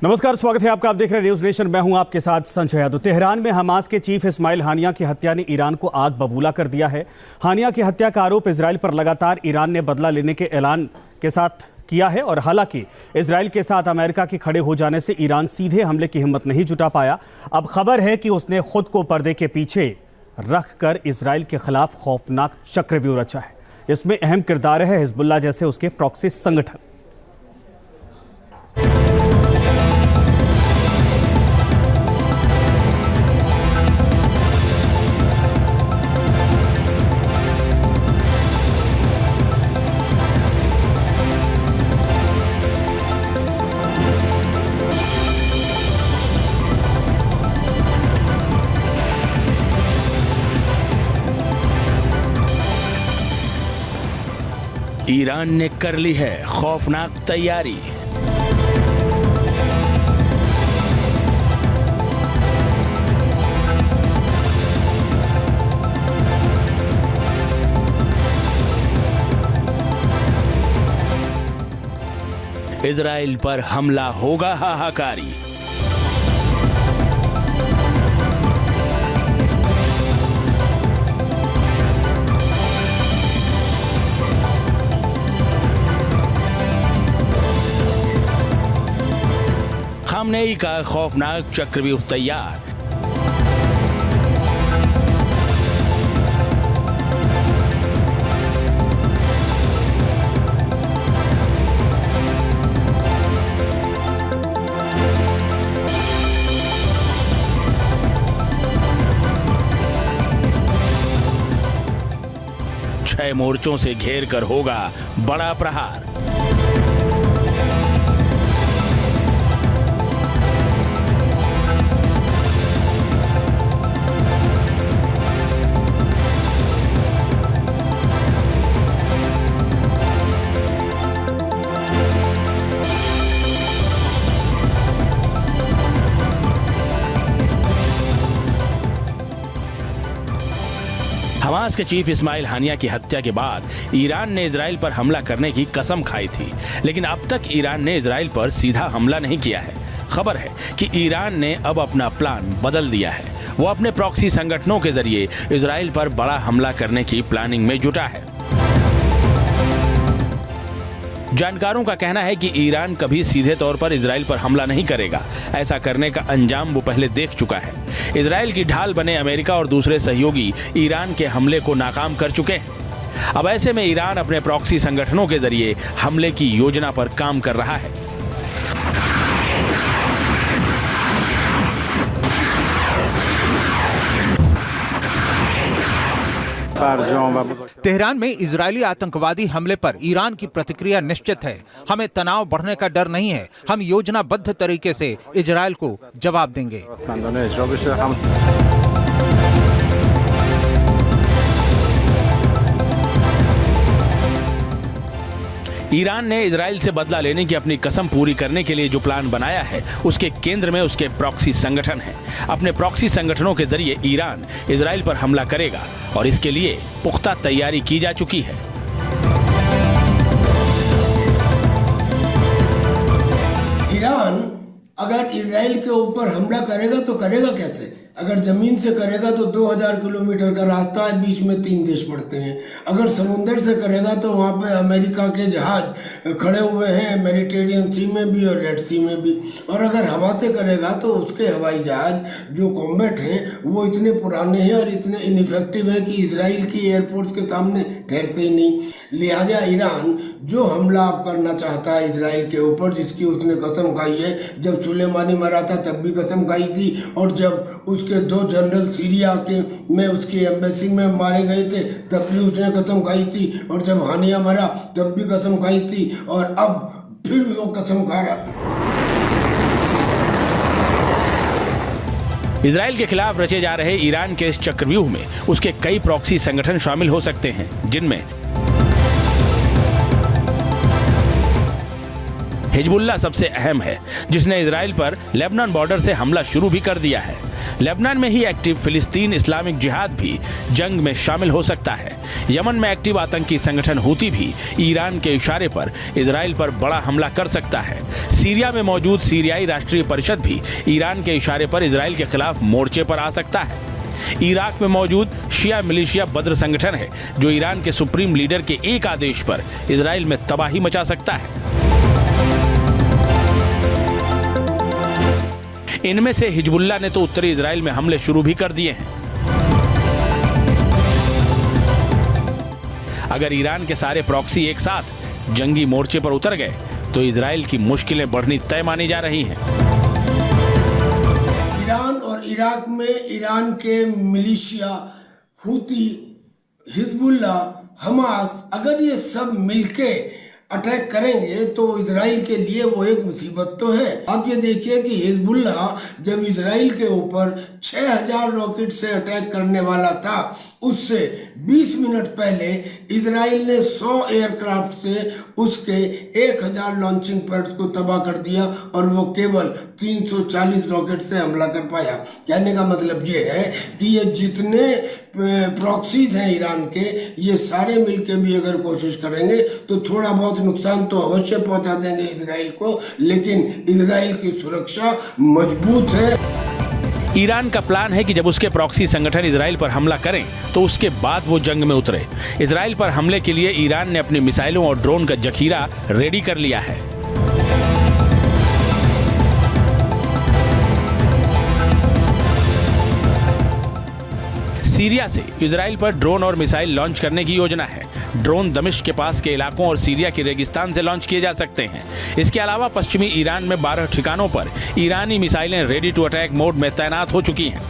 नमस्कार, स्वागत है आपका। आप देख रहे हैं न्यूज नेशन। मैं हूं आपके साथ संजय यादव। तेहरान में हमास के चीफ इस्माइल हानिया की हत्या ने ईरान को आग बबूला कर दिया है। हानिया की हत्या का आरोप इजराइल पर लगातार ईरान ने बदला लेने के ऐलान के साथ किया है और हालांकि इजराइल के साथ अमेरिका के खड़े हो जाने से ईरान सीधे हमले की हिम्मत नहीं जुटा पाया। अब खबर है कि उसने खुद को पर्दे के पीछे रखकर इजराइल के खिलाफ खौफनाक चक्रव्यूह रचा है। इसमें अहम किरदार है हिजबुल्लाह जैसे उसके प्रॉक्सी संगठन। ईरान ने कर ली है खौफनाक तैयारी। इजराइल पर हमला होगा हाहाकारी। खामनेई का खौफनाक चक्रव्यूह तैयार। छह मोर्चों से घेर कर होगा बड़ा प्रहार। हमास के चीफ इस्माइल हानिया की हत्या के बाद ईरान ने इजराइल पर हमला करने की कसम खाई थी, लेकिन अब तक ईरान ने इजराइल पर सीधा हमला नहीं किया है। खबर है कि ईरान ने अब अपना प्लान बदल दिया है। वो अपने प्रॉक्सी संगठनों के जरिए इजराइल पर बड़ा हमला करने की प्लानिंग में जुटा है। जानकारों का कहना है कि ईरान कभी सीधे तौर पर इजराइल पर हमला नहीं करेगा। ऐसा करने का अंजाम वो पहले देख चुका है। इजराइल की ढाल बने अमेरिका और दूसरे सहयोगी ईरान के हमले को नाकाम कर चुके हैं। अब ऐसे में ईरान अपने प्रॉक्सी संगठनों के जरिए हमले की योजना पर काम कर रहा है। तेहरान में इजरायली आतंकवादी हमले पर ईरान की प्रतिक्रिया निश्चित है। हमें तनाव बढ़ने का डर नहीं है। हम योजनाबद्ध तरीके से इजराइल को जवाब देंगे। ईरान ने इजराइल से बदला लेने की अपनी कसम पूरी करने के लिए जो प्लान बनाया है, उसके केंद्र में उसके प्रॉक्सी संगठन हैं। अपने प्रॉक्सी संगठनों के जरिए ईरान इजराइल पर हमला करेगा और इसके लिए पुख्ता तैयारी की जा चुकी है। ईरान अगर इजराइल के ऊपर हमला करेगा तो करेगा कैसे? अगर जमीन से करेगा तो 2000 किलोमीटर का रास्ता है, बीच में 3 देश पड़ते हैं। अगर समुंदर से करेगा तो वहाँ पे अमेरिका के जहाज खड़े हुए हैं, मेडिटेरियन सी में भी और रेड सी में भी। और अगर हवा से करेगा तो उसके हवाई जहाज जो कॉम्बैट हैं वो इतने पुराने हैं और इतने इनइफेक्टिव हैं कि इजराइल की एयरफोर्स के सामने ठहरते ही नहीं। लिहाजा ईरान जो हमला आप करना चाहता है इजराइल के ऊपर, जिसकी उसने कसम खाई है, जब सुलेमानी मरा था तब भी कसम खाई थी, और जब उसके 2 जनरल सीरिया के में उसकी एम्बेसी में मारे गए थे तब भी उसने कसम खाई थी, और जब हानिया मरा तब भी कसम खाई थी, और अब फिर वो कसम खा रहा। इजराइल के खिलाफ रचे जा रहे ईरान के इस चक्रव्यूह में उसके कई प्रॉक्सी संगठन शामिल हो सकते हैं, जिनमें हिजबुल्लाह सबसे अहम है, जिसने इजराइल पर लेबनान बॉर्डर से हमला शुरू भी कर दिया है। लेबनान में ही एक्टिव फिलिस्तीन इस्लामिक जिहाद भी जंग में शामिल हो सकता है। यमन में एक्टिव आतंकी संगठन हूती भी ईरान के इशारे पर इजराइल पर बड़ा हमला कर सकता है। सीरिया में मौजूद सीरियाई राष्ट्रीय परिषद भी ईरान के इशारे पर इजराइल के खिलाफ मोर्चे पर आ सकता है। इराक में मौजूद शिया मिलिशिया बद्र संगठन है जो ईरान के सुप्रीम लीडर के एक आदेश पर इजराइल में तबाही मचा सकता है। इनमें से हिजबुल्लाह ने तो उत्तरी इजराइल में हमले शुरू भी कर दिए हैं। अगर ईरान के सारे प्रॉक्सी एक साथ जंगी मोर्चे पर उतर गए तो इजराइल की मुश्किलें बढ़नी तय मानी जा रही हैं। ईरान और इराक में ईरान के मिलिशिया, हूती, हिजबुल्लाह, हमास, अगर ये सब मिलके अटैक करेंगे तो इजराइल के लिए वो एक मुसीबत तो है। आप ये देखिए कि हिजबुल्लाह जब इजराइल के ऊपर 6000 रॉकेट से अटैक करने वाला था, उससे 20 मिनट पहले इजराइल ने 100 एयरक्राफ्ट से उसके 1000 लॉन्चिंग पैड्स को तबाह कर दिया और वो केवल 340 रॉकेट से हमला कर पाया। कहने का मतलब ये है कि ये जितने प्रॉक्सीज हैं ईरान के, ये सारे मिलके भी अगर कोशिश करेंगे तो थोड़ा बहुत नुकसान तो अवश्य पहुंचा देंगे इजराइल को, लेकिन इजराइल की सुरक्षा मजबूत है। ईरान का प्लान है कि जब उसके प्रॉक्सी संगठन इजराइल पर हमला करें तो उसके बाद वो जंग में उतरे। इजराइल पर हमले के लिए ईरान ने अपनी मिसाइलों और ड्रोन का जखीरा रेडी कर लिया है। सीरिया से इजराइल पर ड्रोन और मिसाइल लॉन्च करने की योजना है। ड्रोन दमिश्क के पास के इलाकों और सीरिया के रेगिस्तान से लॉन्च किए जा सकते हैं। इसके अलावा पश्चिमी ईरान में 12 ठिकानों पर ईरानी मिसाइलें रेडी टू अटैक मोड में तैनात हो चुकी हैं।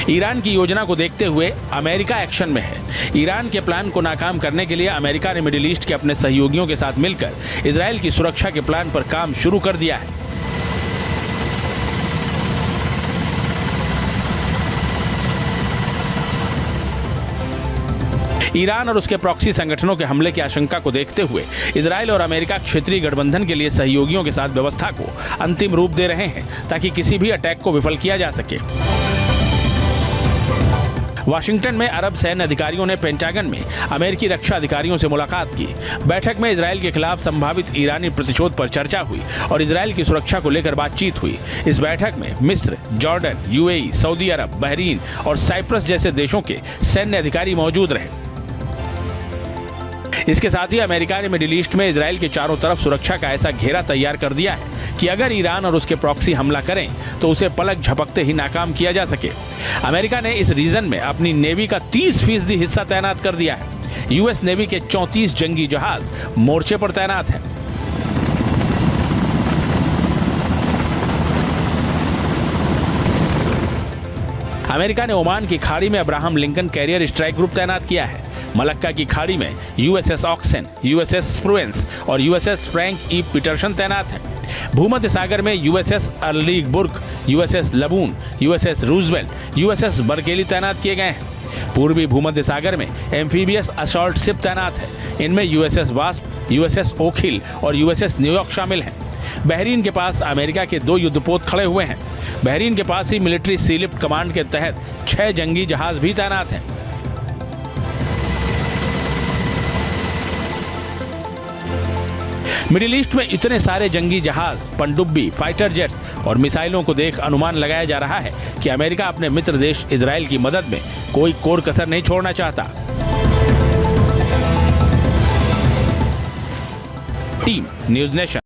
ईरान की योजना को देखते हुए अमेरिका एक्शन में है। ईरान के प्लान को नाकाम करने के लिए अमेरिका ने मिडिल ईस्ट के अपने सहयोगियों के साथ मिलकर इजराइल की सुरक्षा के प्लान पर काम शुरू कर दिया है। ईरान और उसके प्रॉक्सी संगठनों के हमले की आशंका को देखते हुए इजराइल और अमेरिका क्षेत्रीय गठबंधन के लिए सहयोगियों के साथ व्यवस्था को अंतिम रूप दे रहे हैं ताकि किसी भी अटैक को विफल किया जा सके। वाशिंगटन में अरब सैन्य अधिकारियों ने पेंटागन में अमेरिकी रक्षा अधिकारियों से मुलाकात की। बैठक में इजराइल के खिलाफ संभावित ईरानी प्रतिशोध पर चर्चा हुई और इजराइल की सुरक्षा को लेकर बातचीत हुई। इस बैठक में मिस्र, जॉर्डन, यूएई, सऊदी अरब, बहरीन और साइप्रस जैसे देशों के सैन्य अधिकारी मौजूद रहे। इसके साथ ही अमेरिका ने मिडिल ईस्ट में इजराइल के चारों तरफ सुरक्षा का ऐसा घेरा तैयार कर दिया है कि अगर ईरान और उसके प्रॉक्सी हमला करें तो उसे पलक झपकते ही नाकाम किया जा सके। अमेरिका ने इस रीजन में अपनी नेवी का 30% हिस्सा तैनात कर दिया है। यूएस नेवी के 34 जंगी जहाज मोर्चे पर तैनात हैं। अमेरिका ने ओमान की खाड़ी में Abraham Lincoln carrier strike group तैनात किया है। मलक्का की खाड़ी में यूएसएस ऑक्सन, यूएसएस स्प्रुएंस और यूएसएस फ्रैंक ई पीटरसन तैनात हैं। भूमध्य सागर में USS Arleigh Burke, USS Laboon, USS Roosevelt, USS Bulkeley तैनात किए गए हैं। पूर्वी भूमध्य सागर में एम्फीबियस असॉल्ट शिप तैनात है। इनमें यूएसएस वास्प, यूएसएस ओक हिल और यूएसएस न्यूयॉर्क शामिल हैं। बहरीन के पास अमेरिका के 2 युद्धपोत खड़े हुए हैं। बहरीन के पास ही मिलिट्री सी लिफ्ट कमांड के तहत 6 जंगी जहाज भी तैनात हैं। मिडिल ईस्ट में इतने सारे जंगी जहाज, पनडुब्बी, फाइटर जेट्स और मिसाइलों को देख अनुमान लगाया जा रहा है कि अमेरिका अपने मित्र देश इजराइल की मदद में कोई कोर कसर नहीं छोड़ना चाहता। Team news nation.